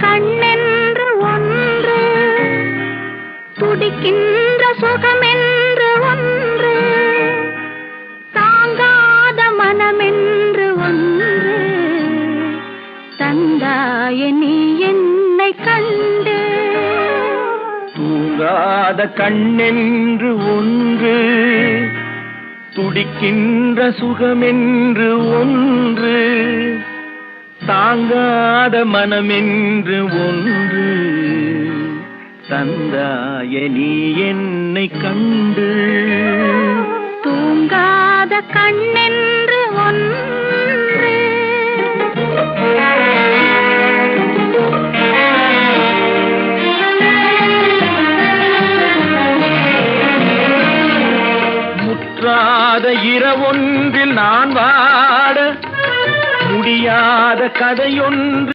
கண்ணென்று ஒன்று, துடிக்கின்ற சுகமென்று ஒன்று, தாங்காத மனமென்று ஒன்று, தந்தாய நீ என்னை கண்டு. தூங்காத கண்ணென்று ஒன்று, துடிக்கின்ற சுகமென்று ஒன்று, தாங்காத மனமென்று ஒன்று, தந்தாய நீ என்னை கண்டு. தூங்காத கண்ணென்று ஒன்று. முற்றாத இரவொன்றில் நான் வாட முடியாத கதையொன்று